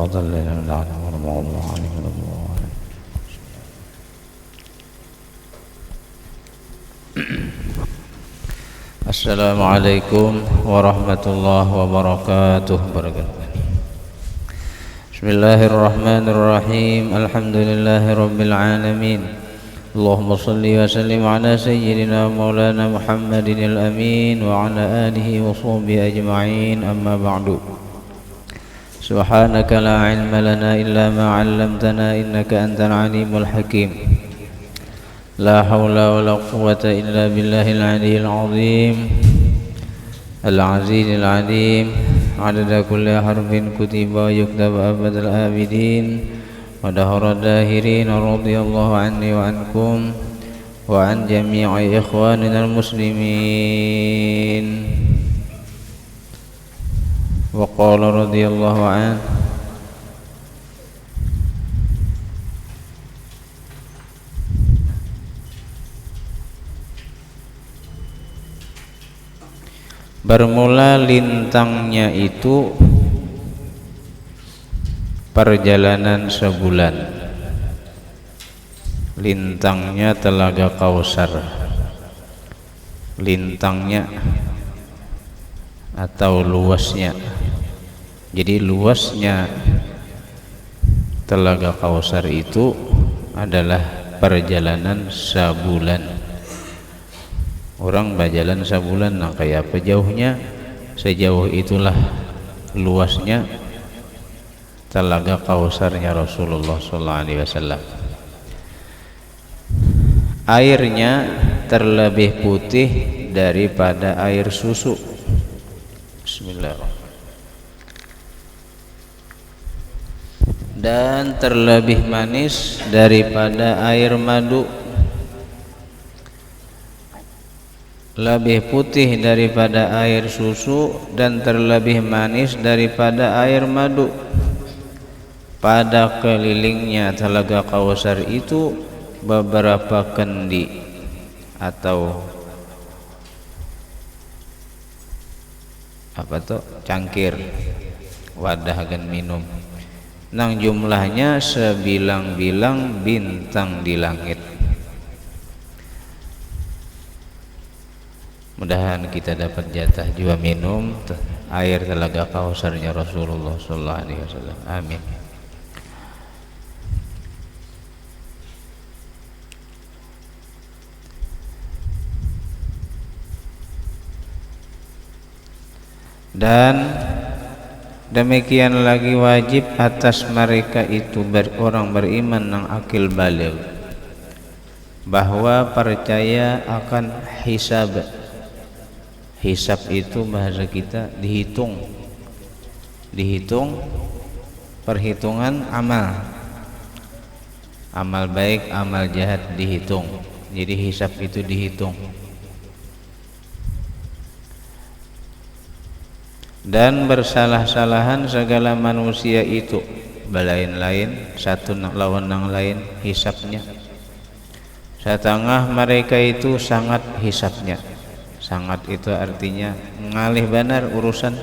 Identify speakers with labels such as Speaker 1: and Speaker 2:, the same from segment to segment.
Speaker 1: صراط الذين أنعمت عليهم غير المغضوب عليهم ولا الضالين. Assalamualaikum warahmatullahi wabarakatuh. Bismillahirrahmanirrahim. Alhamdulillahi rabbil alamin. Allahumma salli wa sallim ala sayyidina maulana Muhammadin al-amin wa ala alihi wa sahbihi ajma'in, amma ba'du. Subhanaka la ilma lana illa ma 'allamtana innaka antal alimul hakim. La hawla wa la quwwata illa billahil aliyyil azim. Al-azizil alim. Adada kulli harfin kutiba yuktaba abadal abidin. Wa dahara dahirin. Radiyallahu anni wa ankum wa an jami'i ikhwaninal muslimin. Wa qala radiyallahu anhu, bermula lintangnya itu perjalanan sebulan. Lintangnya Telaga Kausar. Lintangnya atau luasnya. Jadi luasnya Telaga Kausar itu adalah perjalanan sebulan. Orang berjalan sebulan, nah kayak apa jauhnya? Sejauh itulah luasnya Telaga Kausarnya Rasulullah SAW. Airnya terlebih putih daripada air susu. Bismillahirrahmanirrahim. Dan terlebih manis daripada air madu. Lebih putih daripada air susu dan terlebih manis daripada air madu. Pada kelilingnya Telaga Kausar itu beberapa kendi atau apa tuh, cangkir, wadah agen minum, nang jumlahnya sebilang-bilang bintang di langit. Mudahan kita dapat jatah juga minum air Telaga Kausarnya Rasulullah SAW. Amin. Dan demikian lagi wajib atas mereka itu orang beriman nang akil baligh, bahwa percaya akan hisab. Hisab itu bahasa kita dihitung perhitungan amal baik amal jahat dihitung. Jadi hisab itu dihitung. Dan bersalah-salahan segala manusia itu belain-lain satu lawan yang lain hisabnya. Setengah mereka itu sangat hisabnya. Sangat itu artinya ngalih benar urusan.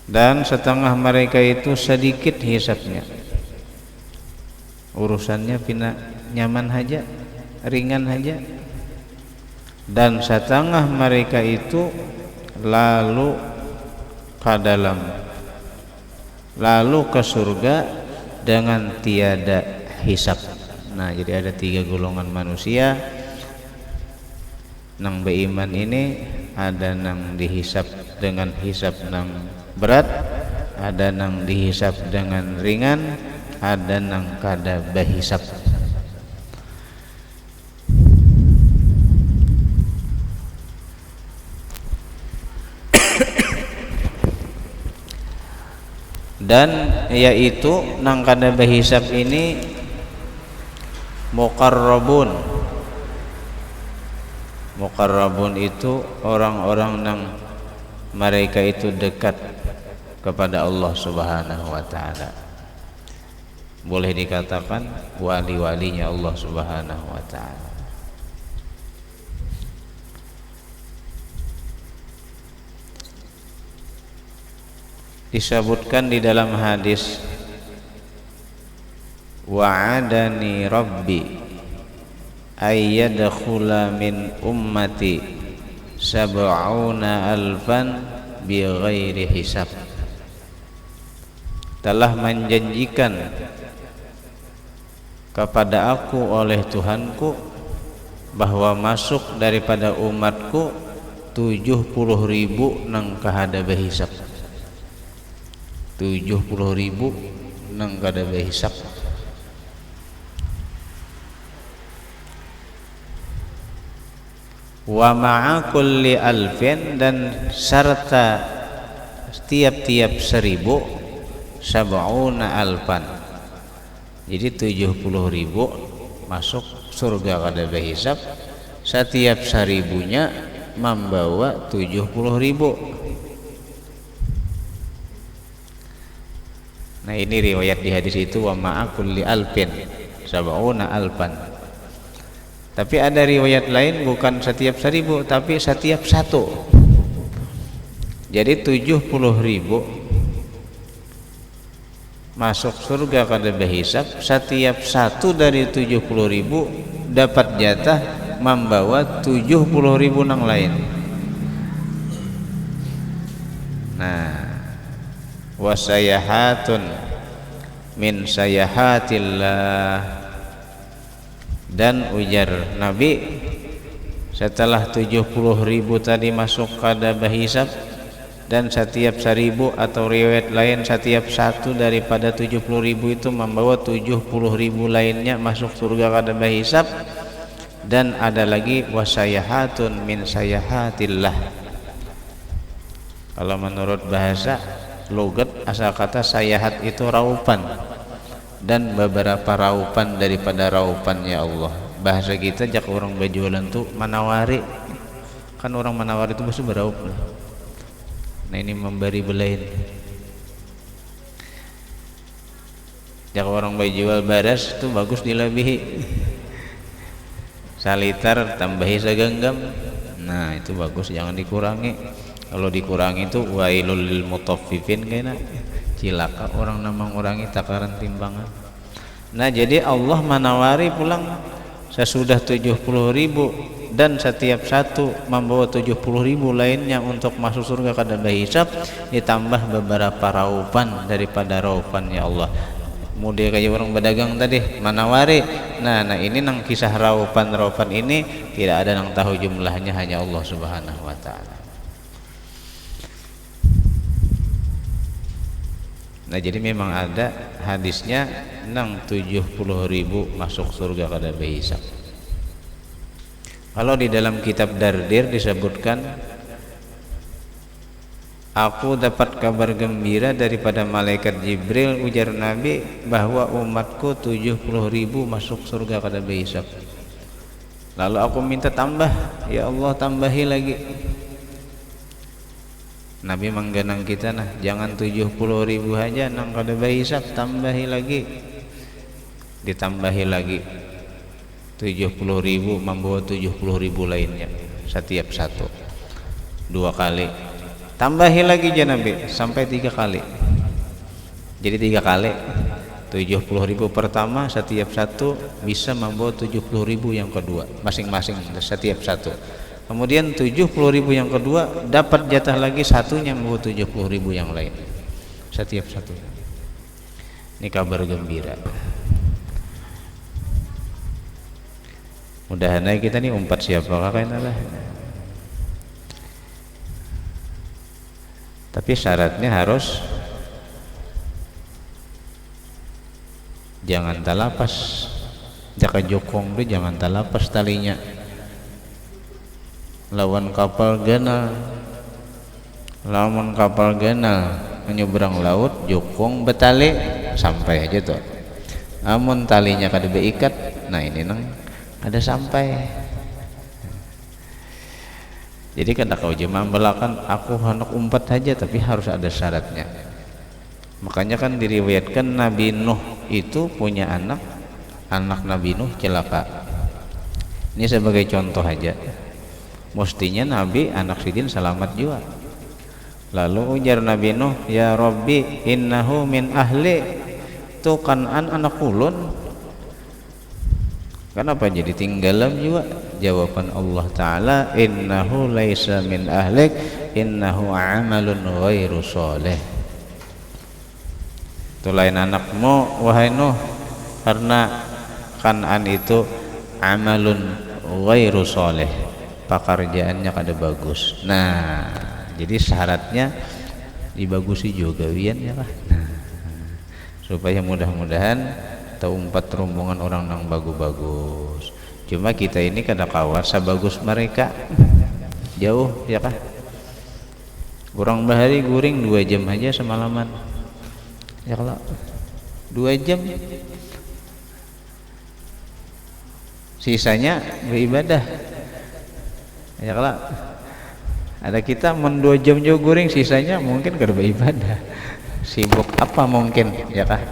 Speaker 1: Dan setengah mereka itu sedikit hisabnya. Urusannya pina nyaman aja, ringan aja. Dan setengah mereka itu lalu ke surga dengan tiada hisab. Nah, jadi ada 3 golongan manusia. Nang beriman ini ada nang dihisab dengan hisab nang berat, ada nang dihisab dengan ringan, ada nang kada bahisab. Dan yaitu nang kada bahisab ini muqarrabun. Muqarrabun itu orang-orang nang mereka itu dekat kepada Allah Subhanahu wa taala. Boleh dikatakan wali-walinya Allah Subhanahu wa taala. disebutkan di dalam hadis, wa'adani rabbi ayyadkhula min ummati sab'una alfan bighairi hisab. Telah menjanjikan kepada aku oleh Tuhanku bahwa masuk daripada umatku 70.000 nang kahada behisab. 70.000 nang kada behisab. Wa ma'a kulli alfin, dan serta tiap-tiap 1.000 sab'una alfan. Jadi 70.000 masuk surga kada behisab, setiap 1.000-nya membawa 70.000. Nah ini riwayat di hadis itu, wa ma'a kulli alfin sab'una alfan. Tapi ada riwayat lain bukan setiap 1.000 tapi setiap 1. Jadi 70.000 masuk surga kada behisab, setiap 1 dari 70.000 dapat jatah membawa 70.000 nang lain. Nah, wasayahatun min sayahatillah, dan ujar Nabi setelah 70.000 tadi masuk kada behisab, dan setiap 1.000 atau riwayat lain setiap 1 daripada 70.000 itu membawa 70.000 lainnya masuk surga kada behisab. Dan ada lagi wasayahatun min sayahatillah. Kalau menurut bahasa logat, asal kata sayahat itu raupan, dan beberapa raupan daripada raupannya Allah. Bahasa kita jak orang berjualan tuh manawari, kan orang manawari itu bahasa beraup. Nah ini memberi belain. Jak orang berjual baras itu bagus dilebihi, salitar tambahi segenggam. Nah itu bagus, jangan dikurangi. Kalau dikurangi itu wailul lil mutaffifin, kena cilaka orang namang urangi takaran timbangan. Nah jadi Allah menawari pulang sesudah 70.000, dan setiap 1 membawa 70.000 lainnya untuk masuk surga kada behisab, ditambah beberapa raupan daripada raupannya Allah. Mudah kayak orang berdagang tadi menawari. Nah ini nang kisah raupan ini tidak ada nang tahu jumlahnya, hanya Allah Subhanahu wa taala. Nah jadi memang ada hadisnya nang 70.000 masuk surga kada behisab. Kalau di dalam kitab Dardir disebutkan, aku dapat kabar gembira daripada malaikat Jibril, ujar Nabi, bahwa umatku 70.000 masuk surga kada behisab. Lalu aku minta tambah, ya Allah tambahi lagi. Nabi menggenang kita, nah jangan 70.000 aja nang kada behisab, tambahi lagi. Ditambahi lagi 70.000 membawa 70.000 lainnya setiap 1. 2 kali. Tambahi lagi ya Nabi sampai 3 kali. Jadi 3 kali. 70.000 pertama setiap 1 bisa membawa 70.000 yang kedua, masing-masing setiap 1. Kemudian 70.000 yang kedua dapat jatah lagi 1-nya membawa 70.000 yang lain setiap 1. Ini kabar gembira. Mudah-mudahan kita nih umpat siapakah kayaknya lah. Tapi syaratnya harus jangan talapas. Jaka jokong tuh jangan talapas talinya. Lawan kapal ganal menyeberang laut, jokong betali sampai aja tuh. Amun talinya kada beikat, nah ini nang ada sampai. Jadi kada kau jemaah belakan aku hendak umpat aja, tapi harus ada syaratnya. Makanya kan diriwayatkan Nabi Nuh itu punya anak Nabi Nuh celaka. Ini sebagai contoh aja. Mestinya Nabi anak sidin selamat juga. Lalu ujar Nabi Nuh, ya Rabbi innahu min ahli, itu Kan'an anak ulun. Kenapa jadi tinggalan juga? Jawaban Allah Ta'ala, innahu laisa min ahlik, innahu amalun ghairu soleh. Itu lain anakmu wahai Nuh, karena Kan'an itu amalun ghairu soleh, pekerjaannya kada bagus. Nah, jadi syaratnya dibagusi juga wian ya lah. Nah, supaya mudah-mudahan umpat rombongan orang nang bagus-bagus. Cuma kita ini kada kawat sabagus mereka, jauh ya kah? Orang bahari guring 2 jam aja semalaman ya kalau 2 jam, sisanya beribadah ya kalau ada kita 2 jam juga guring, sisanya mungkin kada beribadah, sibuk apa mungkin ya kah?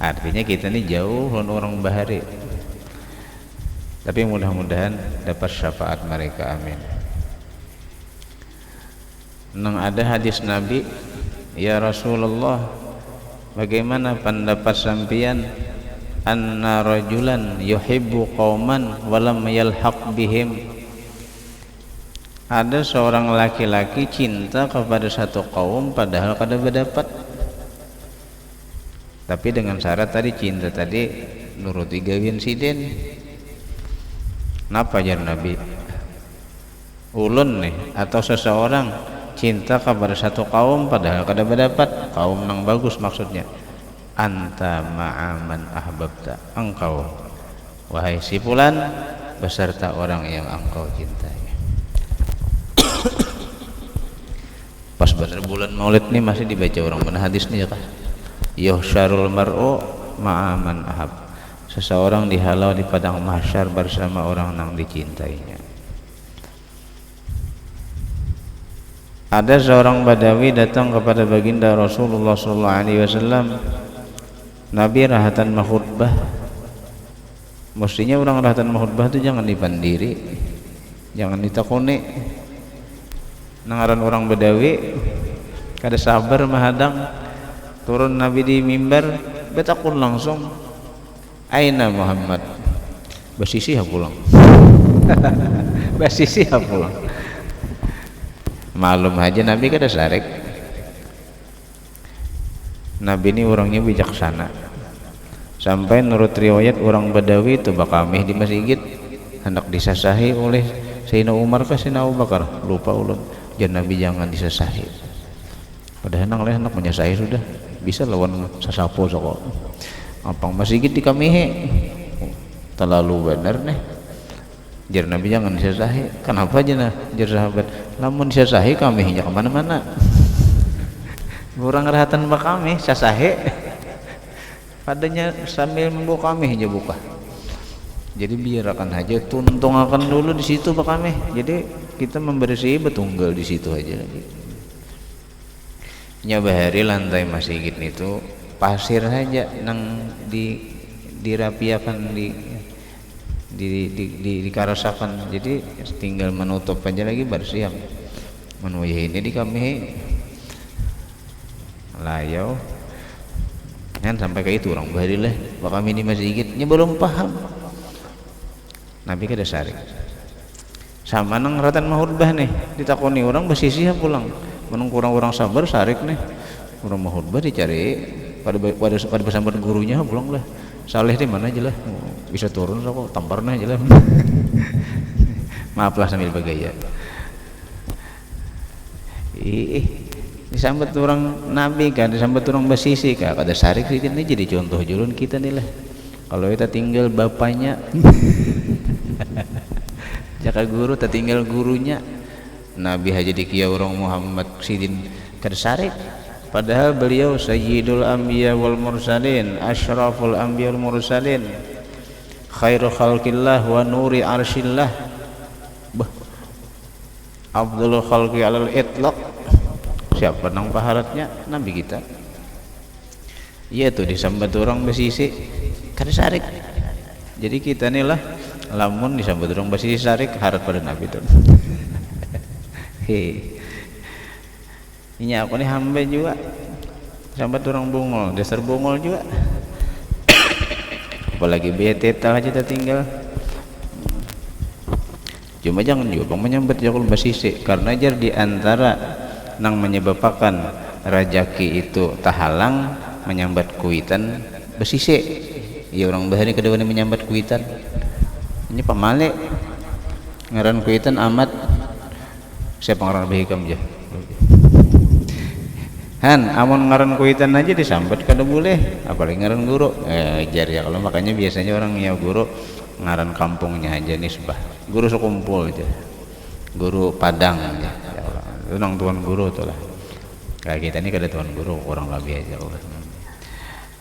Speaker 1: Artinya kita ini jauh orang bahari, tapi mudah-mudahan dapat syafaat mereka, amin. Nang ada hadis Nabi, ya Rasulullah, bagaimana pendapat sampian anna rajulan yuhibbu qauman walam yalhaq bihim, ada seorang laki-laki cinta kepada satu kaum padahal kada berdapat, tapi dengan syarat tadi cinta tadi nuruti gawin siden. Napa jar Nabi? Ulun nih atau seseorang cinta kepada satu kaum padahal kada berdapat, kaum nang bagus maksudnya. Anta ma'aman ahbabta, engkau wahai si fulan beserta orang yang engkau cintai. Pas bener bulan Maulid nih masih dibaca orang benar hadis nih ya kah? Yuhsyarul mar'u ma'aman ahab, seseorang dihalau di padang mahsyar bersama orang yang dicintainya. Ada seorang Badawi datang kepada baginda Rasulullah SAW. Nabi rahatan mahutbah. Mestinya orang rahatan mahutbah itu jangan dipandiri, jangan ditakuni. Nangaran orang Badawi kada sabar mahadang. Turun Nabi di mimbar, betakun langsung, aina Muhammad, basisi pulang. Basisi pulang. Malum aja Nabi kada sarik. Nabi ini orangnya bijaksana, sampai menurut riwayat orang Badawi itu bakamih di masjid hendak disasahi oleh Sayyidina Umar ke Sayyidina Abu Bakar, lupa ulun, jan Nabi jangan disasahi. Padahal hendak menyasahi sudah bisa lawan sasapo soko apang masjid di kamihe, terlalu benar nih jar Nabi jangan disasahi. Kenapa aja nah jar sahabat, lamun disasahi kamihinya kemana-mana. Orang rahatan bakami sasahe padanya sambil membuka kami aja buka, jadi biarkan aja tuntung akan dulu di situ bakami, jadi kita membersih betunggal di situ aja lagi. Nyabahari lantai masjid itu pasir saja nang dirapiakan dikarasakan, jadi tinggal menutup aja lagi bersih. Menuya ini di kami layau kan sampai ke itu orang baharilah kami di masjidnya belum paham. Nabi kada sarik sama nang ratan mahutbah nih ditakoni orang bersisi pulang menung kurang orang sabar sarik nih orang mahutbah dicari pada bersama gurunya pulang lah. Saleh di mana aja lah, bisa turun kok tamparna aja lah. Maaflah sambil bergaya. Disambat orang Nabi kan, disambat orang basisi kan, kada sarik ini jadi contoh julun kita nih lah. Kalau kita tinggal bapaknya, jaka guru, tak tinggal gurunya. Nabi haji dikia orang Muhammad sidin kada sarik. Padahal beliau sayyidul anbiya wal mursalin, asyraful anbiya wal mursalin, khairu khalqillah wa nuri arshillah, afdalul khalqi alal itlaq. Siapa nang paharatnya? Nabi kita. Iya tuh disambat orang basisi kada sarik. Jadi kita nih lah lamun disambat orang basisi sarik harap pada Nabi tuh. Ini aku nih hamba juga sambat orang bungol, dasar bungol juga. Apalagi bete aja kita tinggal. Cuma jangan juga menyambat jakul basise, karena jar di antara nang menyebabkan rajaki itu tahalang menyambat kuitan basise. Ya orang bahari kedua ini menyambat kuitan. Ini pamale ngaran kuitan amat. Siapa ngaran bahikam aja. Han, amon ngaran kuitan aja disambat kada boleh, apalagi ngaran guru. Jar ya, kalau makanya biasanya orang ya guru ngaran kampungnya aja nisbah. Guru sekumpul aja. Guru Padang aja. Ya Allah. Itu nang tuan guru tuh lah. Kayak kita ini kada tuan guru, orang lebih aja Allah.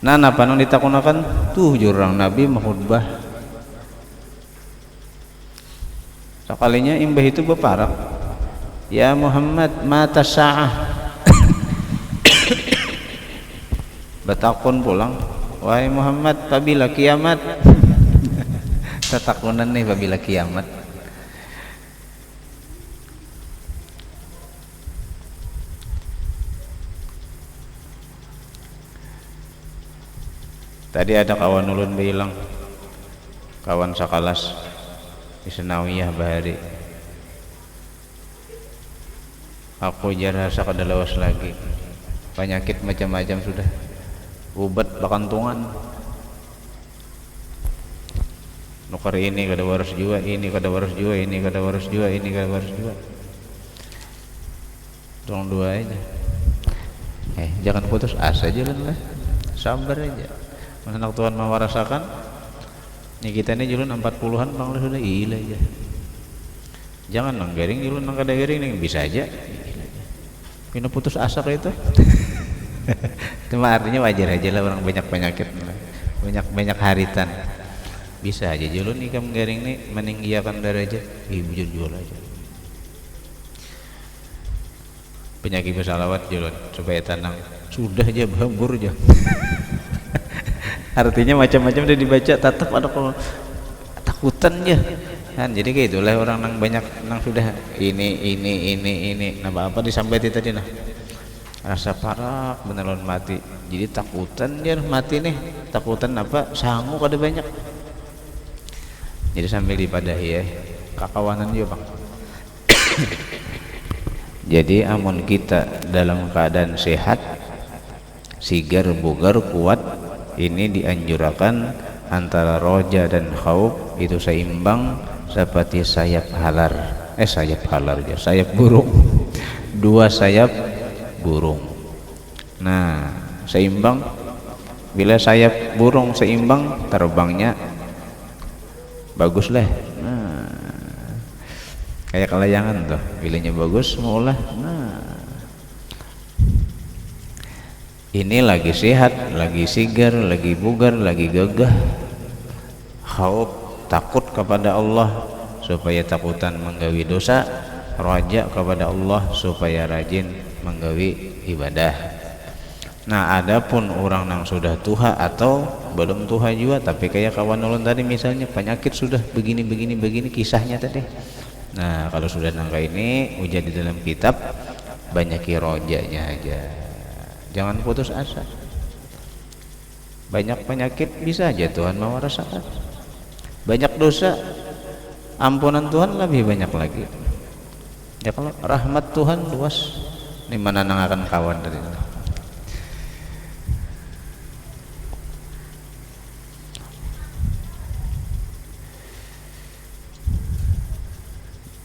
Speaker 1: Nah, napa nang ditakunakan tuh jurang Nabi mahutbah. Sekalinya imbah itu beparak. Ya Muhammad, mata sa'ah. Batakun pulang, wahai Muhammad, apabila kiamat? Tatakunan nih apabila kiamat. Tadi ada kawan ulun bilang, kawan sakalas di Senawiyah bahari, aku jarasa kada lawas lagi, penyakit macam-macam sudah, ubat bakantungan, nukar ini kada waras jua, ini kada waras jua, ini kada waras jua, ini kada waras jua. Tolong dua aja. Jangan putus asa jalan lah, sabar aja. Anak Tuhan mau rasakan. Ini kita ini julun 40-an bang sudah ilah aja. Jangan nang garing julun nang kada garing nih bisa aja. Kena putus asa kayak itu. Cuma artinya wajar aja lah orang banyak penyakit, banyak haritan. Bisa aja julun nih kamu garing nih meninggiakan derajat, bujur jual aja. Penyakit bersalawat julun supaya tenang. Sudah aja hambur aja. Artinya macam-macam udah dibaca, tetap ada kalau takutan ya kan. Jadi kayak itulah orang nang banyak nang sudah ini nah apa disampaikan tadi nah rasa parak beneran mati, jadi takutan dia mati nih, takutan apa sangu kada banyak, jadi sambil dipadahi ya kakawanan juga bang. Jadi amun kita dalam keadaan sehat, sigar bugar kuat, ini dianjurkan antara roja dan khauf itu seimbang seperti sayap halar, sayap burung, dua sayap burung. Nah, seimbang. Bila sayap burung seimbang, terbangnya bagus lah. Nah, kayak kelayangan tuh, bilanya bagus maulah. Nah, ini lagi sehat, lagi sigar, lagi bugar, lagi gagah. Khauf, takut kepada Allah supaya takutan menggawi dosa, raja kepada Allah supaya rajin menggawi ibadah. Nah, adapun orang yang sudah tuha atau belum tuha juga, tapi kayak kawan ulun tadi misalnya penyakit sudah begini kisahnya tadi. Nah, kalau sudah nangka ini ujar di dalam kitab banyaki rojanya aja. Jangan putus asa. Banyak penyakit bisa aja Tuhan mau rasakan. Banyak dosa, ampunan Tuhan lebih banyak lagi. Ya kalau rahmat Tuhan luas, ini mana nang akan kawan dari itu.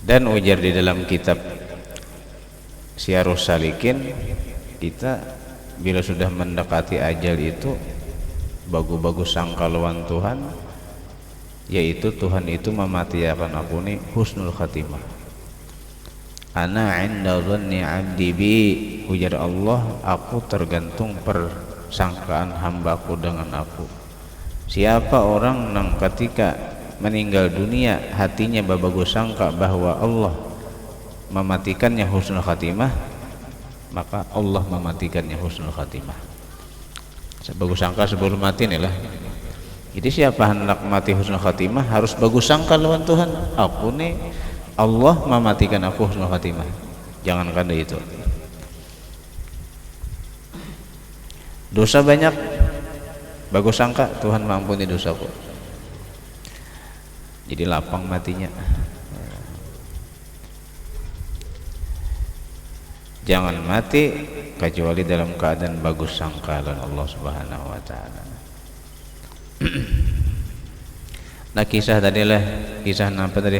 Speaker 1: Dan ujar di dalam kitab Syiarus Salikin, kita bila sudah mendekati ajal itu bagus-bagus sangka lawan Tuhan, yaitu Tuhan itu mematiakan aku nih husnul khatimah. Ana 'inda dhanni 'abdi bi, ujar Allah, aku tergantung persangkaan hambaku dengan aku. Siapa orang yang ketika meninggal dunia hatinya bagus sangka bahwa Allah mematikannya husnul khatimah, maka Allah mematikannya husnul khatimah. Sebagus sangka sebelum mati nih lah. Jadi siapa hendak mati husnul khatimah harus bagus sangka lawan Tuhan. Aku nih Allah mematikan aku husnul khatimah. Jangan kada itu. Dosa banyak, bagus sangka Tuhan mengampuni dosaku, jadi lapang matinya. Jangan mati kecuali dalam keadaan bagus sangka dengan Allah Subhanahu wa taala. Nah, kisah tadi lah, kisah apa tadi?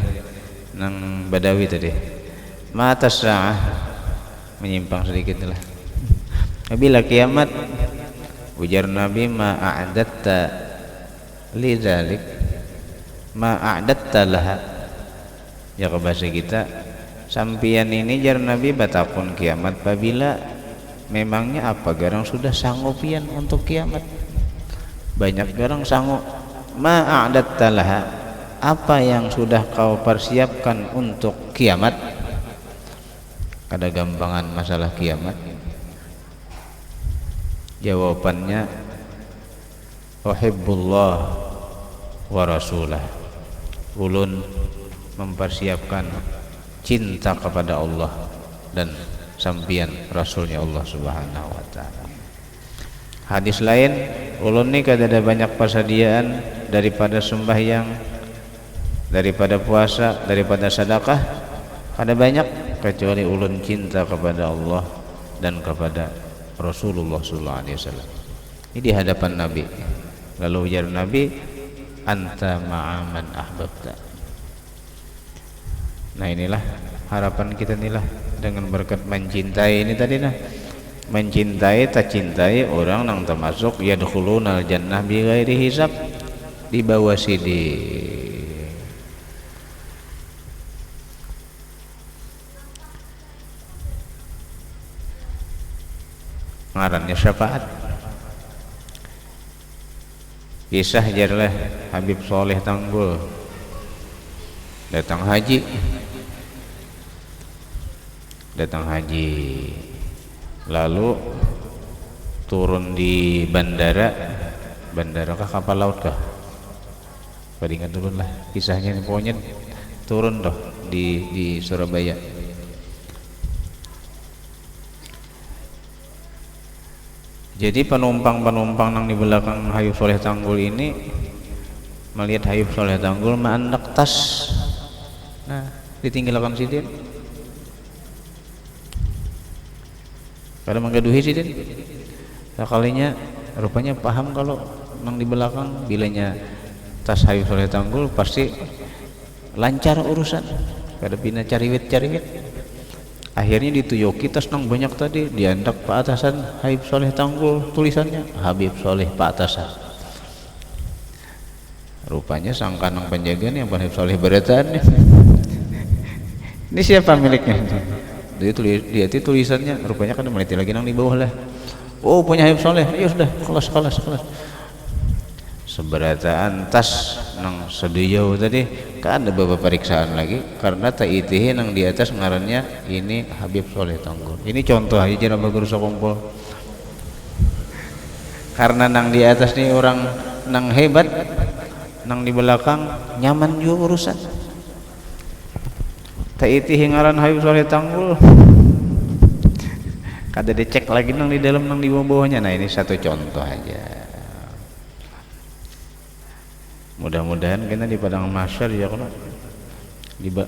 Speaker 1: Nang Badawi tadi. Mata sa'ah, menyimpang sedikit lah. Bila kiamat, ujar Nabi, ma a'datta li dzalik, ma a'datta laha. Ya ke bahasa kita, sampian ini jar Nabi batapun kiamat babila, memangnya apa garang sudah sanggupian untuk kiamat? Banyak garang sanggup. Ma a'datta laha, apa yang sudah kau persiapkan untuk kiamat? Ada gampangan masalah kiamat. Jawabannya, uhibbullah wa rasulah. Ulun mempersiapkan cinta kepada Allah dan sampian Rasulnya Allah Subhanahu wa ta'ala. Hadis lain, ulun ni kada ada banyak persediaan daripada sembahyang, daripada puasa, daripada sedekah, kada banyak kecuali ulun cinta kepada Allah dan kepada Rasulullah sallallahu alaihi wasallam. Ini di hadapan Nabi. Lalu ujar Nabi, anta ma'aman ahbabta. Nah, inilah harapan kita inilah dengan berkat mencintai ini tadi nah. Mencintai tak cintai orang yang termasuk yadkhulunal jannah bighairi hisab, di bawah sini. Ngarannya syafaat. Kisah jarlah Habib Soleh Tanggul datang haji, lalu turun di bandara kah kapal laut kah? Ingat dulu lah kisahnya, pokoknya turun doh di Surabaya. Jadi penumpang yang di belakang Habib Soleh Tanggul ini melihat Habib Soleh Tanggul menandak tas. Nah, ditinggalkan sidin. Kada menggaduhi sidin. Sekalinya rupanya paham kalau nang di belakang bilanya tas Habib Soleh Tanggul pasti lancar urusan. Kada pina cariwit. Akhirnya dituyoki tas nang banyak tadi, diandak Pak Atasan Habib Soleh Tanggul, tulisannya Habib Soleh Pak Atasan. Rupanya sangka nang penjagaan yang Habib Soleh beretan. Ini siapa miliknya? Dia itu tulisannya rupanya kan meneliti lagi nang di bawah lah. Oh, punya Habib Soleh. Ya sudah, kelas. Seberataan tas nang seduyau tadi kan ada beberapa periksaan lagi karena taitihi nang di atas ngarannya ini Habib Soleh Tanggul. Ini contoh aja jana bagus kumpul. Karena nang di atas nih orang nang hebat, nang di belakang nyaman juga urusan. Taitihi ngaran Habib Soleh Tanggul. Kada dicek lagi nang di dalam nang di bawahnya. Nah, ini satu contoh aja. Mudah-mudahan kita di padang mahsyar ya kalau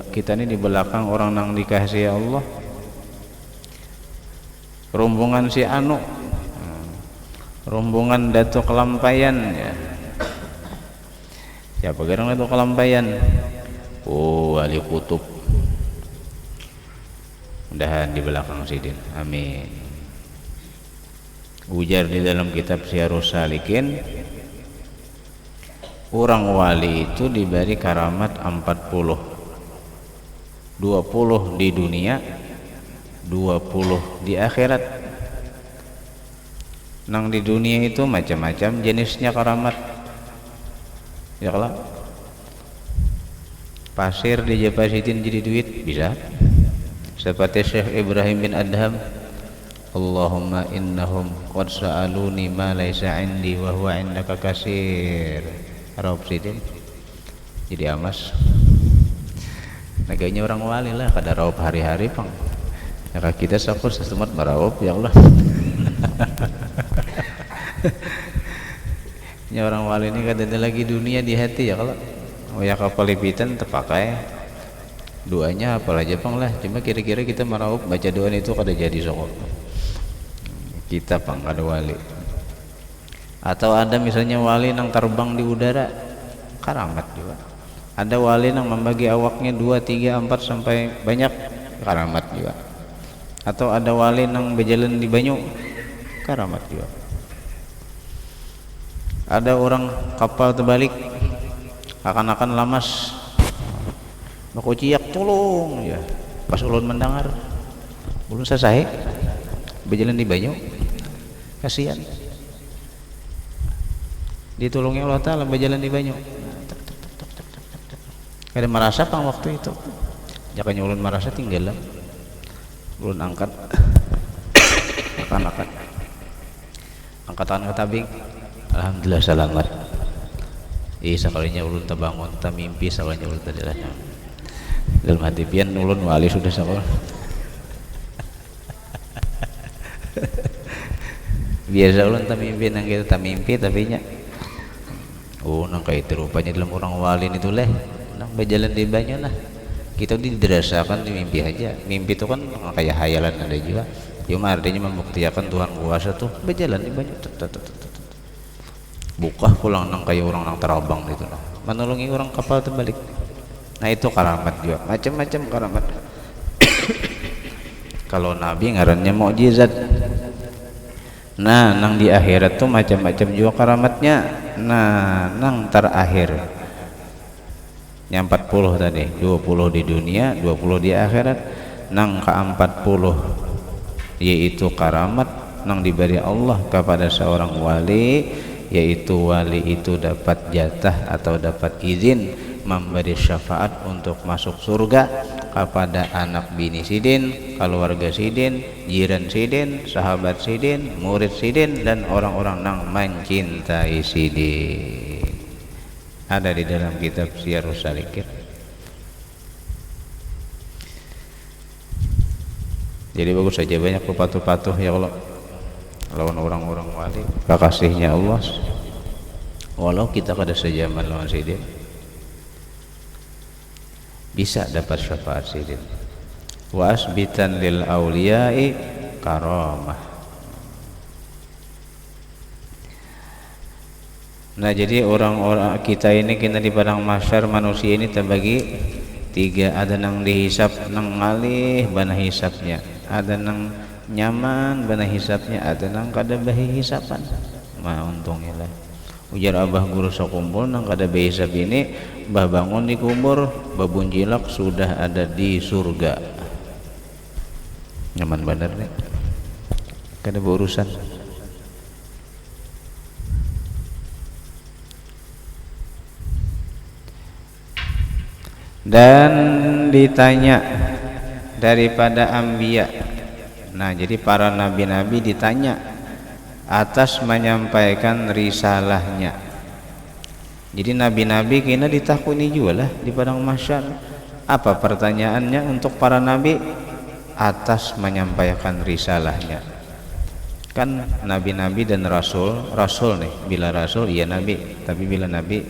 Speaker 1: kita ini di belakang orang yang dikasihi Allah, rombongan si anu, rombongan Datuk Kelampayan ya. Siapa garang Datuk Kelampayan? Oh, Wali Kutub. Mudahan di belakang sidin, amin. Ujar di dalam kitab Syiarus Salikin, orang wali itu diberi karamat 40, 20 di dunia, 20 di akhirat. Nang di dunia itu macam-macam jenisnya karamat. Ya kalau pasir dijepasitin jadi duit bisa. Seperti Syekh Ibrahim bin Adham, Allahumma innahum qad sa'aluni ma laysa 'indi wa huwa 'indaka katsir. Raup sidin jadi amas. Naganya orang wali lah kada raup hari-hari pang. Ya kita sakur sesemat meraup ya Allah. Ya orang wali ini kada ada lagi dunia di hati ya kalau ya kapal lipitan terpakai doanya apa aja pang lah, cuma kira-kira kita meraup baca doa itu kada jadi sokok kita pang kada wali. Atau ada misalnya wali nang terbang di udara, karamat juga. Ada wali nang membagi awaknya 2, 3, 4 sampai banyak, karamat juga. Atau ada wali nang berjalan di banyu, karamat juga. Ada orang kapal terbalik, akan-akan lamas, baku ciak tolong ya. Pas ulun mendengar, ulun selesai berjalan di banyu, kasihan. Ditolongnya Allah Ta'ala berjalan di banyu. Kada merasa pang waktu itu. Jakanya ulun merasa tinggal lah. Ulun angkat, angkat, angkatan ke tabing. Alhamdulillah selamat. Sekalinya ulun terbangun, tak mimpi sekalinya ulun terjalan. Dalam hati pian ulun wali sudah sekolah. Biasa ulun tak mimpi nang kita tak mimpi tapi nya. Nang kait rupanya dalam orang wali itu leh, nang berjalan di banyu lah. Kita diderasakan di mimpi aja. Mimpi itu kan kayak hayalan ada juga. Cuma artinya membuktikan Tuhan kuasa tuh berjalan di banyu. Buka pulang nang kayak orang nang terabang gitu nah. Menolongi orang kapal terbalik. Nah itu karamat juga, macam-macam karamat. Kalau Nabi ngarannya mukjizat. Nah nang di akhirat tuh macam-macam juga karamatnya. Nah nang terakhir yang 40 tadi, 20 di dunia, 20 di akhirat. Nang ke-40 yaitu karamat nang diberi Allah kepada seorang wali, yaitu wali itu dapat jatah atau dapat izin memberi syafaat untuk masuk surga kepada anak bini sidin, keluarga sidin, jiran sidin, sahabat sidin, murid sidin, dan orang-orang yang mencintai sidin. Ada di dalam kitab Syiarus Salikin. Jadi bagus saja banyak pepatuh-patuh ya Allah lawan orang-orang wali, kekasihnya Allah. Walau kita kada sejaman lawan sidin, bisa dapat syafaat sidin. Wa asbitan lil auliyai karamah. Nah jadi orang-orang kita ini, kita di padang mahsyar manusia ini terbagi 3. Ada nang dihisap nang ngalih bana hisapnya, ada nang nyaman bana hisapnya, ada nang kada bahi hisapan. Mah untungnya lah ujar abah guru sakumpul nang kada bahi hisap ini, bah bangun di kubur, babunjilak sudah ada di surga. Nyaman bener nih, kada berurusan. Dan ditanya daripada anbiya. Nah jadi para nabi-nabi ditanya atas menyampaikan risalahnya. Jadi nabi-nabi kena ditakuni juga lah di padang mahsyar. Apa pertanyaannya untuk para nabi? Atas menyampaikan risalahnya. Kan nabi-nabi dan rasul, rasul nih, bila rasul iya nabi, tapi bila nabi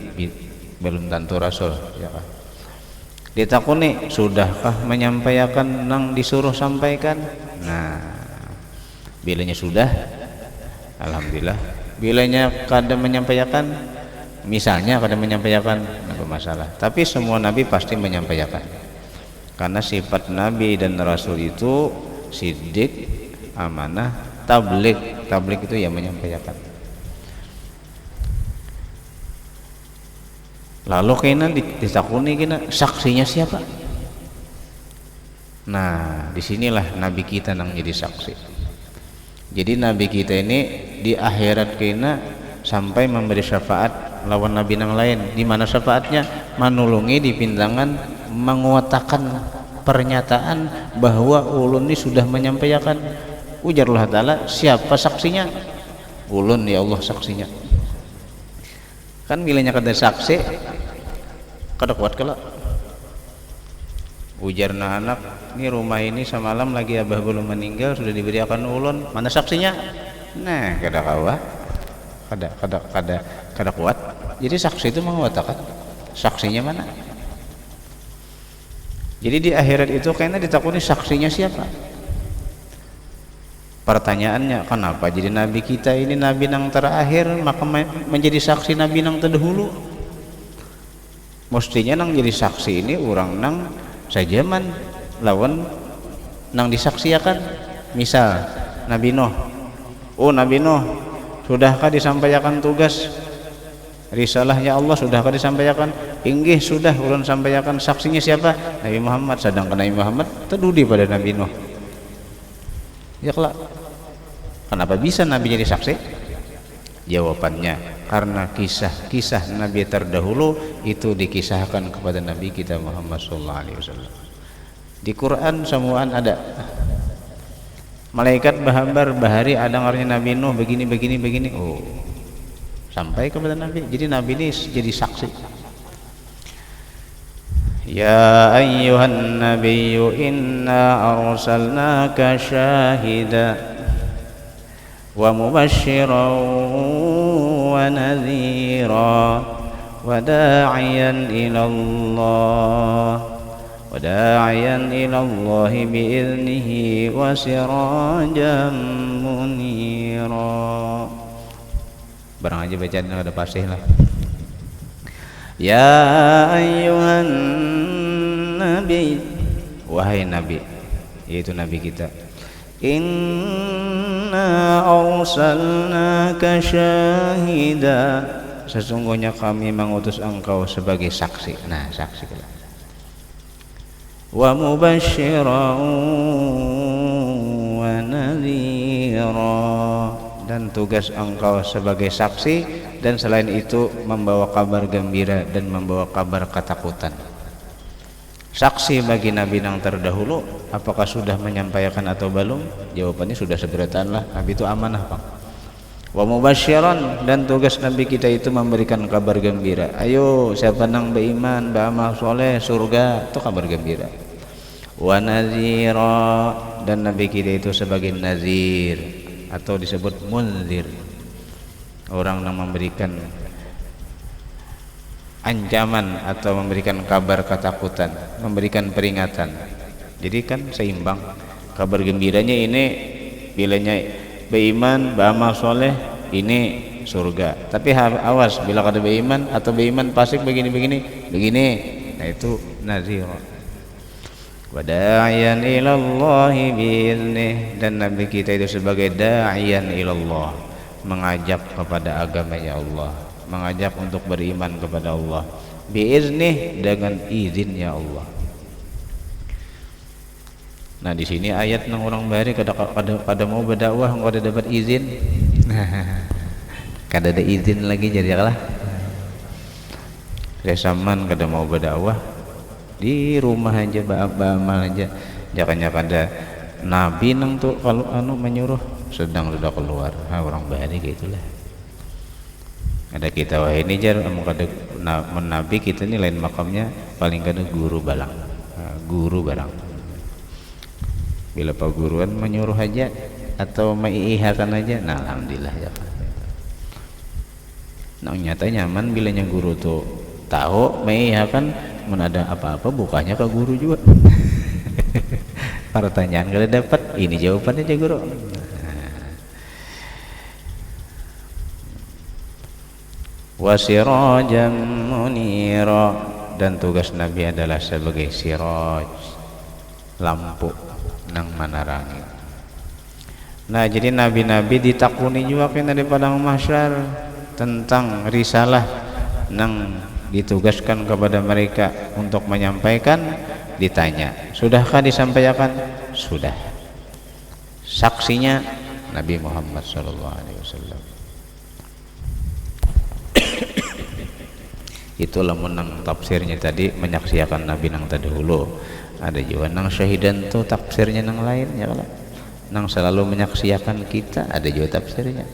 Speaker 1: belum tentu rasul ya kan. Ditakuni, sudahkah menyampaikan nang disuruh sampaikan? Nah bilanya sudah, alhamdulillah. Bilanya kada menyampaikan, misalnya kada menyampaikan, apa masalah. Tapi semua nabi pasti menyampaikan, karena sifat nabi dan rasul itu siddiq, amanah, tabligh. Tabligh itu ya menyampaikan. Lalu kena ditakuni, kena saksinya siapa? Nah disinilah nabi kita nang jadi saksi. Jadi nabi kita ini di akhirat kena sampai memberi syafaat lawan nabi nang lain. Di mana syafaatnya? Menulungi di pintangan, menguatakan pernyataan bahwa ulun ini sudah menyampaikan. Ujar Allah Ta'ala, siapa saksinya? Ulun ya Allah saksinya. Kan bilanya kada saksi kada kuat kalau ujarna anak, ini rumah ini semalam lagi abah belum meninggal sudah diberikan ulun, mana saksinya? Nah kada kawa. kada kuat. Jadi saksi itu mengatakan saksinya mana? Jadi di akhirat itu kayaknya ditakuni saksinya siapa? Pertanyaannya, kenapa jadi nabi kita ini nabi nang terakhir maka menjadi saksi nabi nang terdahulu? Mestinya nang jadi saksi ini orang nang sajaman lawan nang disaksiakan. Misal Nabi Nuh, oh Nabi Nuh, sudahkah disampaikan tugas risalahnya Allah, sudahkah disampaikan? Inggih sudah, ulun sampaikan. Saksinya siapa? Nabi Muhammad. Sedangkan Nabi Muhammad terdudi pada Nabi Nuh. Ya kelak, kenapa bisa Nabi jadi saksi? Jawabannya, karena kisah-kisah Nabi terdahulu itu dikisahkan kepada Nabi kita Muhammad SAW. Di Quran semuaan ada. Malaikat bahambar bahari ada ngarnya Nabi Nuh begini. Oh, sampai kepada Nabi. Jadi Nabi ini jadi saksi. Ya ayyuhan nabiyyu inna arsalnaka syahida wa mubasysyiran wa nadhira wa da'iyan ila Allah bi'iznihi wa sirajan munira. Barang aja bacaan ada pasih lah. Ya ayyuhan nabi, wahai nabi, yaitu nabi kita. Inna arsalnaka syahida, sesungguhnya kami mengutus engkau sebagai saksi. Nah, saksi kita. Wa mubasysyiran wa nadhira, dan tugas engkau sebagai saksi, dan selain itu membawa kabar gembira dan membawa kabar ketakutan. Saksi bagi nabi yang terdahulu, apakah sudah menyampaikan atau belum? Jawabannya sudah seberataan lah. Nabi itu amanah, Pak. Wa mubasysyiran, dan tugas nabi kita itu memberikan kabar gembira. Ayo siapa nang beriman, beramal soleh, surga, itu kabar gembira. Wa nadhira, dan nabi kita itu sebagai nazir atau disebut munzir, orang yang memberikan ancaman atau memberikan kabar ketakutan, memberikan peringatan. Jadi kan seimbang. Kabar gembiranya ini bilanya beriman, beramal soleh, ini surga. Tapi awas bila kada beriman atau beriman fasik begini. Nah itu nazir. Wa da'iyan ilallahi bi'iznih, dan nabi kita itu sebagai da'iyan ilallah, mengajak kepada agamanya Allah, mengajak untuk beriman kepada Allah, bi'iznih, dengan izinnya Allah. Nah di sini ayat nang orang bari kada mau berdakwah kada dapat izin. Kada ada izin lagi jadi kalah. Resaman kada mau berdakwah di rumah aja beramal aja. Jangan kada nabi nang tuh kalau menyuruh sedang sudah keluar. Orang bari gitulah. Ada kita wah ini jar kada nabi kita ini lain makamnya paling kada guru balang. Guru barang. Bila pak guruan menyuruh aja atau mengihakan aja, nah alhamdulillah ya. Nah nyata nyaman bilanya guru tuh tahu mengihakan, ada apa-apa bukanya ke guru juga. Pertanyaan kalau dapat ini jawabannya aja guru. Wasirajam munira, dan tugas nabi adalah sebagai siraj, lampu nang menerangi. Nah jadi nabi-nabi ditakuni juga kena di padang mahsyar tentang risalah nang ditugaskan kepada mereka untuk menyampaikan. Ditanya, sudahkah disampaikan? Sudah. Saksinya Nabi Muhammad SAW. Itulah menang tafsirnya tadi, menyaksikan nabi nang terdahulu. Ada juga nang syahidan tuh tafsirnya nang lain ya kalau nang selalu menyaksikan kita, ada juga tafsirnya.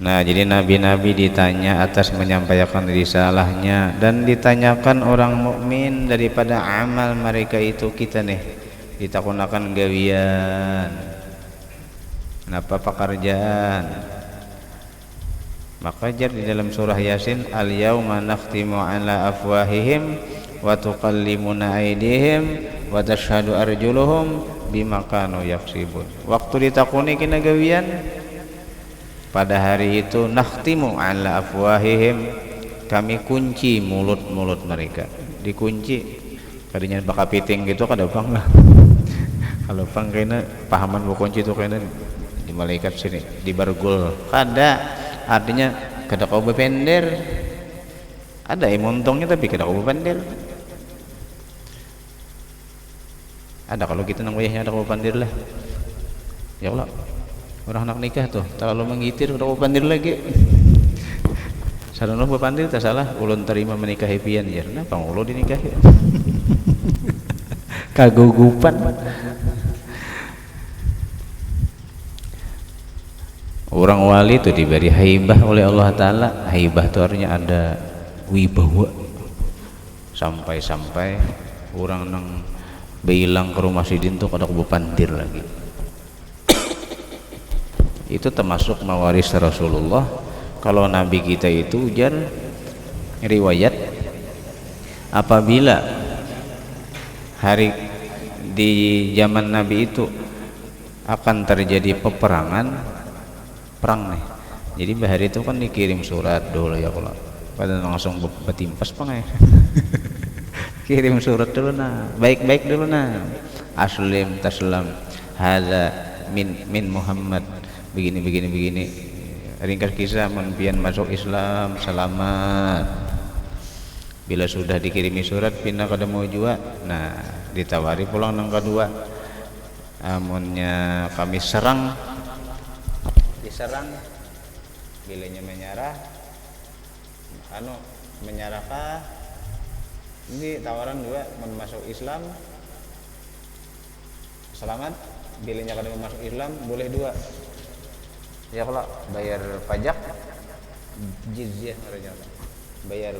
Speaker 1: Nah jadi nabi-nabi ditanya atas menyampaikan risalahnya, dan ditanyakan orang mukmin daripada amal mereka itu. Kita nih ditakunakan gawian Napa pekerjaan. Maka jar di dalam surah Yasin, al yauma nakhtimu ala afwahihim wa tukallimuna aydihim wa tashhadu arjuluhum bima kanu yaksibun. Waktu ditakuni kena gawian, pada hari itu nakhtimu ala afwahihim, kami kunci mulut-mulut mereka, dikunci. Kadinya bakal piting gitu kada bang lah. Kalau bang kena pahaman bu kunci itu kena di malaikat sini di bargul kada, artinya kada kau bepender, ada montongnya tapi kada kau bepender. Ada kalau kita nang wayahnya ada kau bepender lah. Ya Allah, orang nak nikah tuh terlalu menggitir kada kau bepender lagi. Sarana bepender tak salah, ulun terima menikahi pian ya, kenapa ulun dinikahi? Kagugupan. Orang wali itu diberi haibah oleh Allah Ta'ala. Haibah itu artinya ada wibawa, sampai-sampai orang nang bilang ke rumah sidin tuh kada kebupandir lagi. Itu termasuk mawaris Rasulullah. Kalau Nabi kita itu ujar riwayat, apabila hari di zaman Nabi itu akan terjadi peperangan, perang nih. Jadi bahari itu kan dikirim surat dulu ya kalau pada langsung betimpas pengai. Kirim surat dulu nah, baik-baik dulu nah. Aslim taslam hadza min Muhammad, begini. Ringkas kisah menpian masuk Islam selamat. Bila sudah dikirimi surat pindah kada mau jua, nah ditawari pulang nang kedua. Amunnya kami diserang, bilanya menyerahkah ini tawaran dua, mau masuk Islam selamat, bilanya kada mau masuk Islam boleh dua ya, kalau bayar pajak jizyah bayar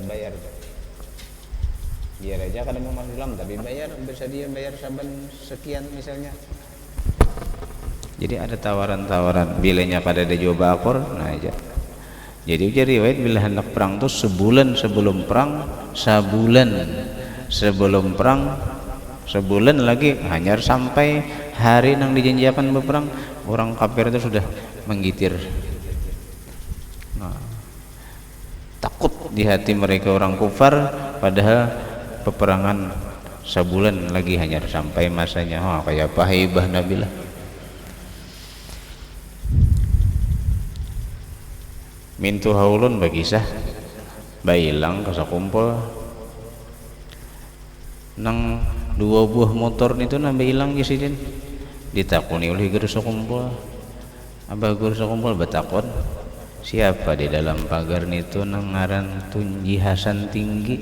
Speaker 1: biar aja kada mau masuk Islam tapi bayar, bersedia bayar saban sekian misalnya. Jadi ada tawaran-tawaran, bilanya pada ada jawab akor, nah aja. Jadi riwayat bila hendak perang tuh sebulan sebelum perang, sebulan lagi hanya sampai hari nang dijanjikan berperang, orang kafir itu sudah menggitir. Nah, takut di hati mereka orang kufar, padahal peperangan sebulan lagi hanya sampai masanya. Oh, kayak apa haibah Nabi lah. Mintu haulun bagisah bailang kasakumpul nang dua buah motor itu nambah hilang jasidin ditakuni oleh guru sakumpul. Abah guru sakumpul batakon siapa di dalam pagar itu nang ngaran Tunji Hasan Tinggi.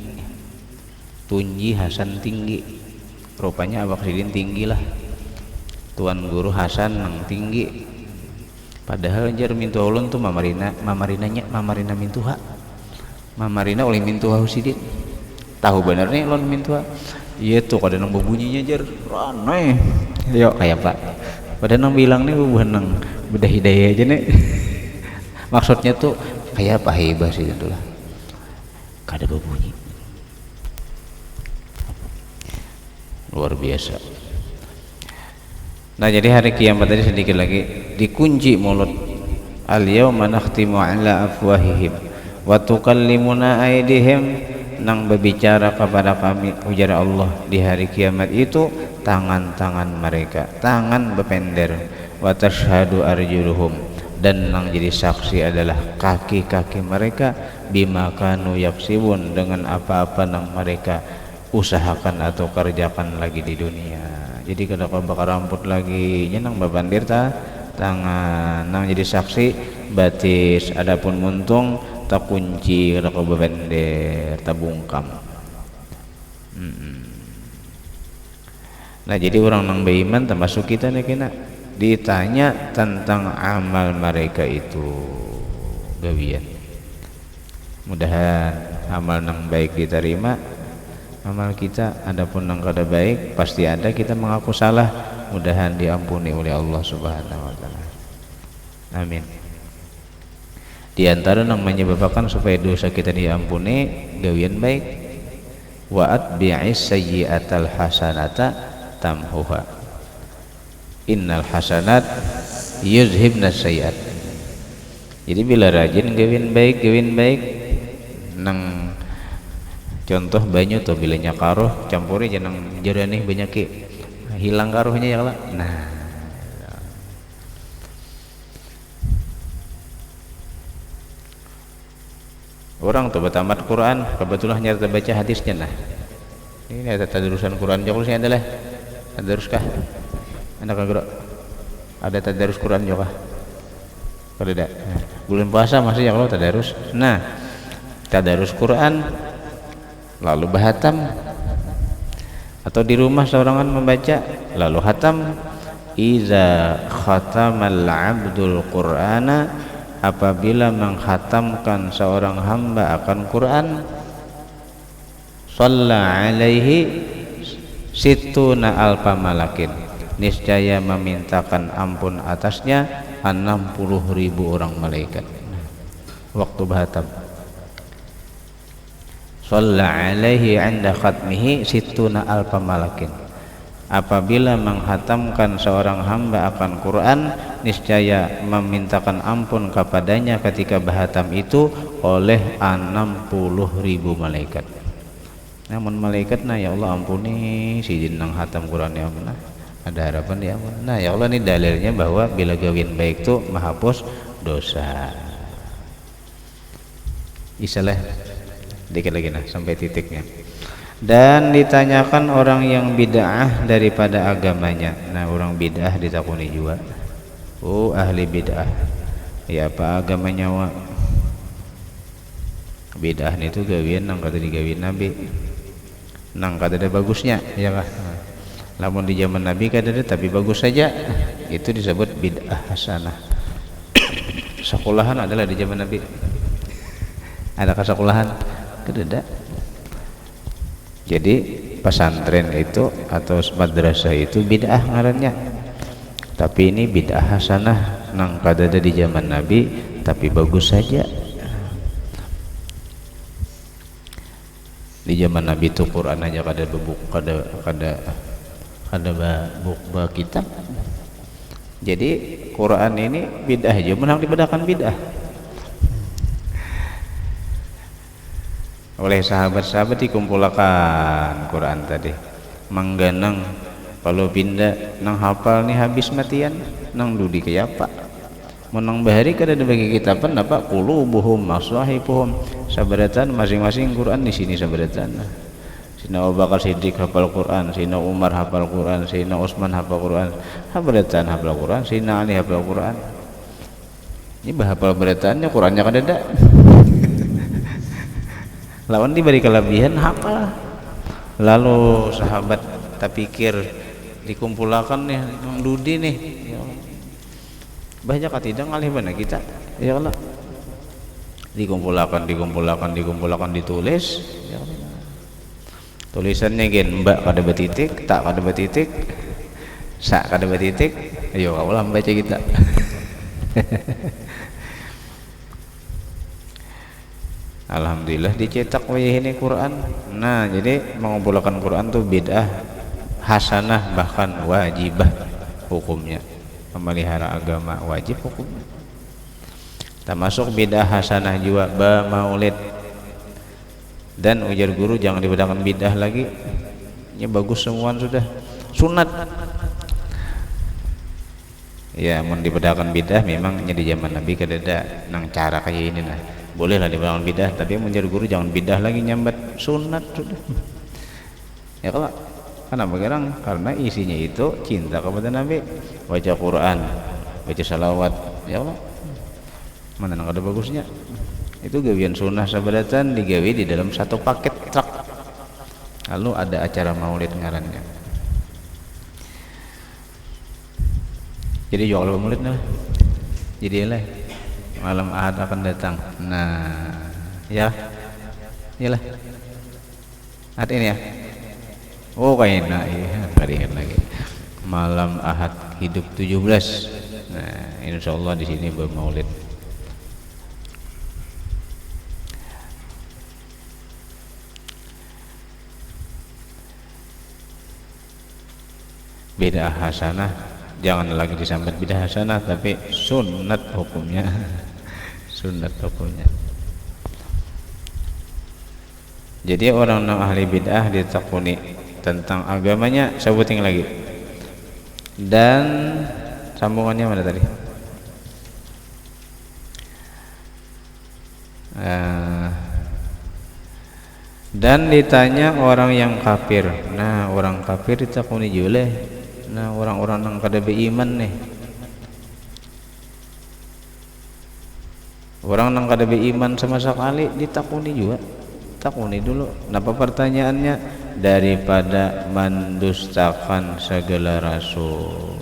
Speaker 1: Rupanya abah sidin tinggi lah, tuan guru Hasan nang tinggi. Padahal jar mintu ulun tuh mamarina mintuha. Mamarina oleh mintuha sidin. Tahu bener nih ulun mintuha. Iya tuh kada nang bunyinya jar raneh. Yo kayak Pak. Pada nang bilang nih bukan nang bedah hidayah aja nih. Maksudnya tuh kayak apa haibah sih itu lah. Kada berbunyi. Luar biasa. Nah jadi hari kiamat tadi sedikit lagi dikunci mulut. Al yauma nakhtimu ala afwahihim wa tukallimuna aydihim, nang berbicara kepada kami ujar Allah di hari kiamat itu tangan-tangan mereka, tangan berpender, wa tashhadu arjuluhum, dan nang jadi saksi adalah kaki-kaki mereka bima kanu yaksibun, dengan apa-apa nang mereka usahakan atau kerjakan lagi di dunia. Jadi kada kau bakar rambut lagi nyenang babandir ta tangan nang jadi saksi batis, adapun muntung tak kunci kada kau babandir tabungkam. Nah jadi orang nang beriman termasuk kita nih kena ditanya tentang amal mereka itu gawian. Mudahan amal nang baik diterima amal kita, adapun yang kada baik pasti ada kita mengaku salah, mudahan diampuni oleh Allah Subhanahu wa taala. Amin. Di antara yang menyebabkan supaya dosa kita diampuni gawian baik. Wa atbi'is sayyi'atal hasanata tamhuha. Innal hasanat yuzhibnas sayyi'at. Jadi bila rajin gawian baik nang contoh banyu tuh bila nyakaruh campuri janang jernih banyak hilang karuhnya ya lah. Nah, orang tuh tamat Quran kebetulan nyata baca hadisnya. Nah, ini ada tadarusan Quran jauh sih adalah tadaruskah anak agak ada tadarus Quran juga kalau tidak bulan puasa masih ya kalau tadarus. Nah, tadarus Quran lalu bahatam atau di rumah seorang membaca lalu hatam. Iza khatamal abdul qur'ana, apabila menghatamkan seorang hamba akan Quran, shalla alaihi situna alfa malakin, niscaya memintakan ampun atasnya 60.000 orang malaikat. Waktu bahatam shalla alaihi 'inda khatmihi situna alfa malakin, apabila menghatamkan seorang hamba akan Quran, niscaya memintakan ampun kepadanya ketika bahatam itu oleh 60.000 malaikat. Namun malaikat nah ya Allah ampuni si jenang hatam Quran ya Allah, ada harapan ya Allah. Nah ya Allah, ini dalilnya bahwa bila gawin baik itu menghapus dosa. Isalah dikit lagi nah sampai titiknya. Dan ditanyakan orang yang bid'ah daripada agamanya. Nah, orang bid'ah ditakuni juga. Oh, ahli bid'ah. Ya apa agamanya wa? Bid'ah itu gawian nang kata digawin Nabi. Nang kata ada bagusnya, ya kah? Lamun di zaman Nabi kada ada tapi bagus saja. Itu disebut bid'ah hasanah. Sekolahan adalah di zaman Nabi. Adakah sekolahan? Kada ada. Jadi pesantren itu atau madrasah itu bid'ah ngarannya, tapi ini bid'ah hasanah nang kada ada di zaman Nabi tapi bagus saja. Di zaman Nabi itu Quran aja kada buka kitab. Jadi Quran ini bid'ah aja menang dibedakan bid'ah oleh sahabat-sahabat. Dikumpulkan Quran tadi mangganang kalau pindah nang hafal nih habis matian nang dudi kayak apa menang bahari kada ada bagi kitaban apa qulubuhum maswahibuhum sabaratan masing-masing Quran di sini sabaratan. Sina Abu Bakar Siddiq hafal Quran, Sina Umar hafal Quran, Sina Utsman hafal Quran, sabaratan hafal Quran, Sina Ali hafal Quran. Ini bahafal berataannya Qurannya kada ada. Lawan diberi kelebihan hafal. Lalu sahabat tak pikir dikumpulkan nih Mang Dudi nih ya Allah. Banyak tidak ngalih mana kita ya Allah. Dikumpulkan ditulis ya Allah. Tulisannya gen mbak kada betitik, tak kada betitik, sak kada betitik. Ayo Allah baca kita. Alhamdulillah dicetak wayah ini Quran. Nah, jadi mengumpulkan Quran tuh bid'ah hasanah bahkan wajibah hukumnya. Memelihara agama wajib hukumnya. Termasuk bid'ah hasanah juga maulid. Dan ujar guru jangan dibedakan bid'ah lagi. Ini bagus semua sudah. Sunat. Ya, mau dibedakan bid'ah memangnya di zaman Nabi kada ada nang cara kayak ini nah. Bolehlah dibilang bidah, tapi menjadi guru jangan bidah lagi nyambat sunat sudah. Ya kalau kenapa sekarang? Karena isinya itu cinta kepada Nabi, baca Quran, baca salawat, ya Allah. Mana nang ada bagusnya? Itu gawian sunnah sabaratan digawi di dalam satu paket truk. Lalu ada acara maulid ngarannya. Jadi jual maulid nah. Jadi lah. Malam Ahad akan datang. Nah, ya, iyalah. Ahad ini ya. Oh kayaknya, iya, keringat lagi. Malam Ahad hidup 17. Nah, insyaallah di sini bermaulid. Bid'ah hasanah jangan lagi disambut bid'ah hasanah, tapi sunnat hukumnya. Sunnat hukumnya. Jadi orang yang ahli bid'ah ditakuni tentang agamanya, sebutin lagi. Dan sambungannya mana tadi? Dan ditanya orang yang kafir. Nah, orang kafir ditakuni juga. Nah, orang-orang yang kada beriman nih. Orang yang kada beriman sama sekali ditakuni juga. Takuni dulu. Napa pertanyaannya? Daripada mendustakan segala rasul.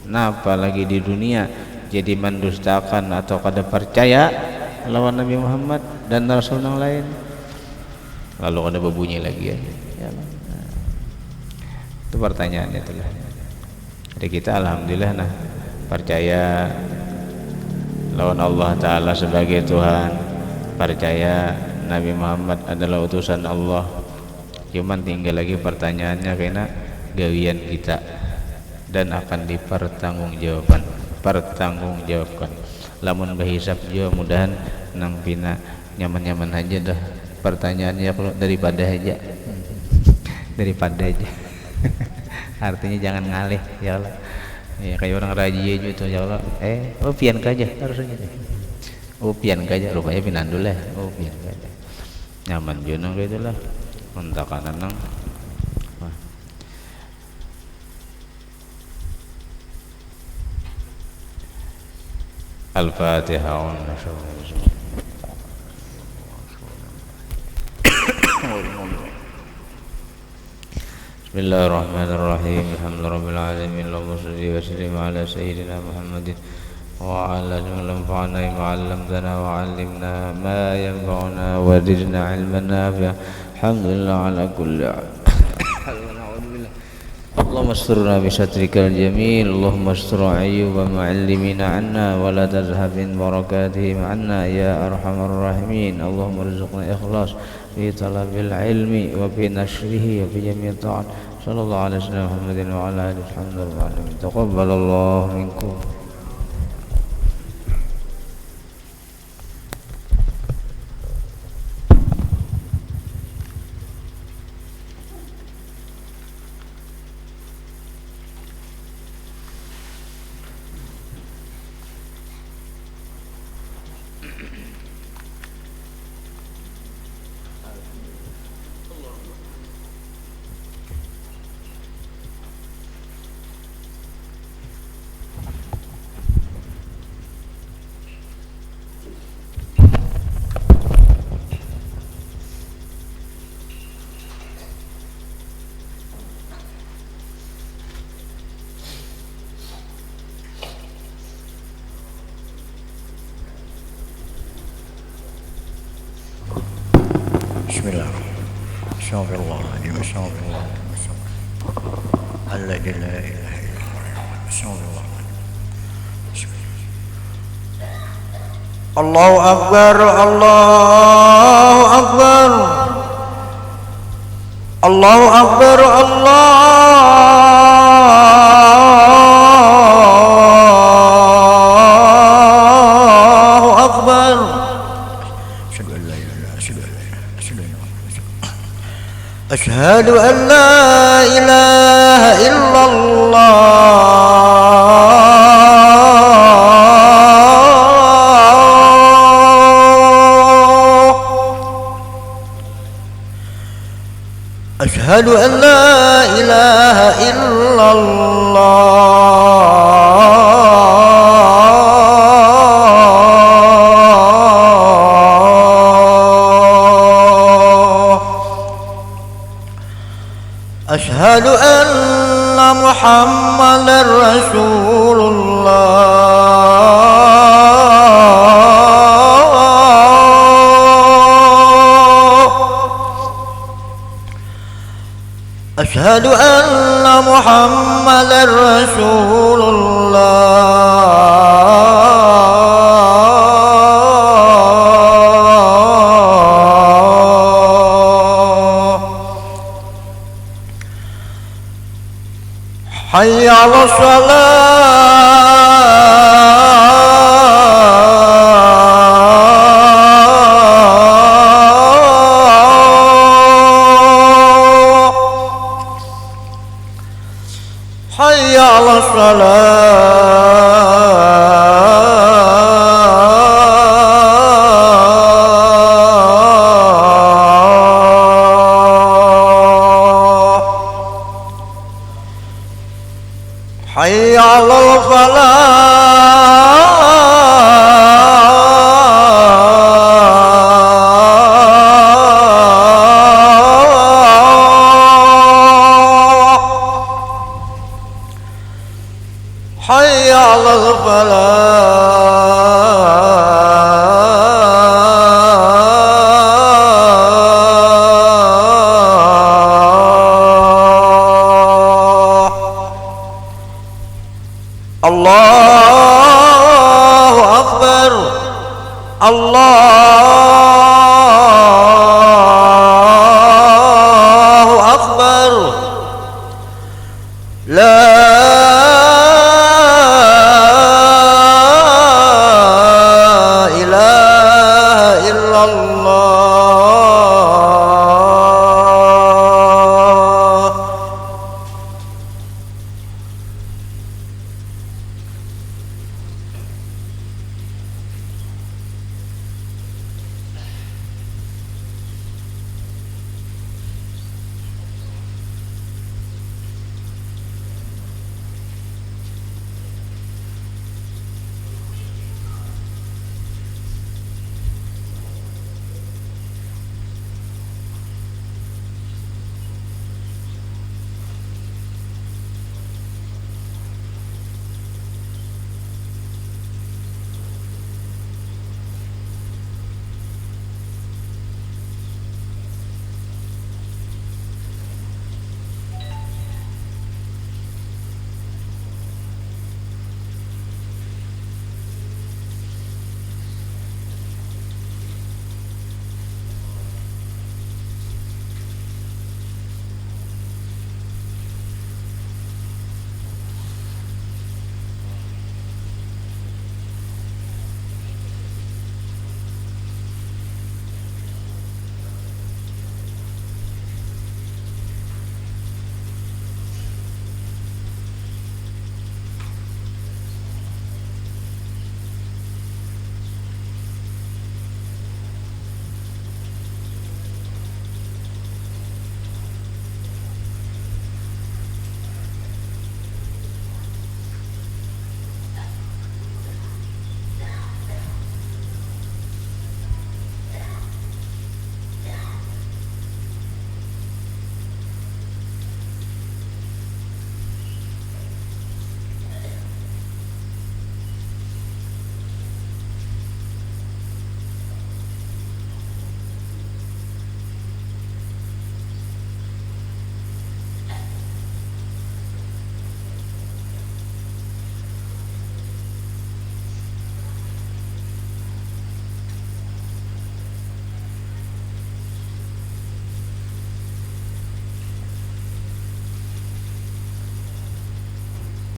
Speaker 1: Nah, apalagi di dunia jadi mendustakan atau kada percaya lawan Nabi Muhammad dan rasul yang lain. Lalu kada berbunyi lagi ya. Nah, itu pertanyaannya itulah. Jadi kita alhamdulillah nah percaya lawan Allah Ta'ala sebagai Tuhan, percaya Nabi Muhammad adalah utusan Allah. Cuman tinggal lagi pertanyaannya kena gawian kita dan akan pertanggungjawabkan. Lamun berhisab juga mudahan nang pina nyaman-nyaman aja dah pertanyaannya, kalau daripada aja artinya jangan ngalih ya Allah. Ya, kayak orang rajin gitu ya Allah. Pian kaja harusnya. Pian kaja rupanya pinandul lah. Pian kaja. Nyaman jono gitu lah. Mentakan nang. Al-Fatihah. Bismillahirrahmanirrahim. Alhamdulillahirabbil alamin. Allahumma shalli wa sallim ala sayyidina Muhammadin wa ala alihi wa anfa'na bima 'allamtana wa 'allimna ma yanfa'una wa zidna 'ilman nafi'a. Alhamdulillah ala kulli hal. Allahumma asturna bi satrikal jamil. Allahumma astur ayyuba mu'allimina 'anna wa la tazhab min barakatihim 'anna ya arhamar rahimin. Allahumma rizqna ikhlas fi talabil ilmi wa fi nashrihi wa fi jami' ta'at. Sallallahu alaihi wasallam Muhammadin wa ala alihi alhamdulillah. Taqabbalallahu minkum.
Speaker 2: Bismillah. Insyaallah. Insyaallah. Allah la ilaha illallah. Insyaallah. Allahu akbar. Allahu akbar. Allahu akbar. Allahu akbar. أشهد أن لا إله إلا الله. أشهد أن لا إله إلا الله. أشهد أن محمدا رسول الله. أشهد أن محمدا رسول الله. حي على الصلاة حي على الصلاة حي على الفلاح حي على الفلاح الله أكبر الله أكبر لا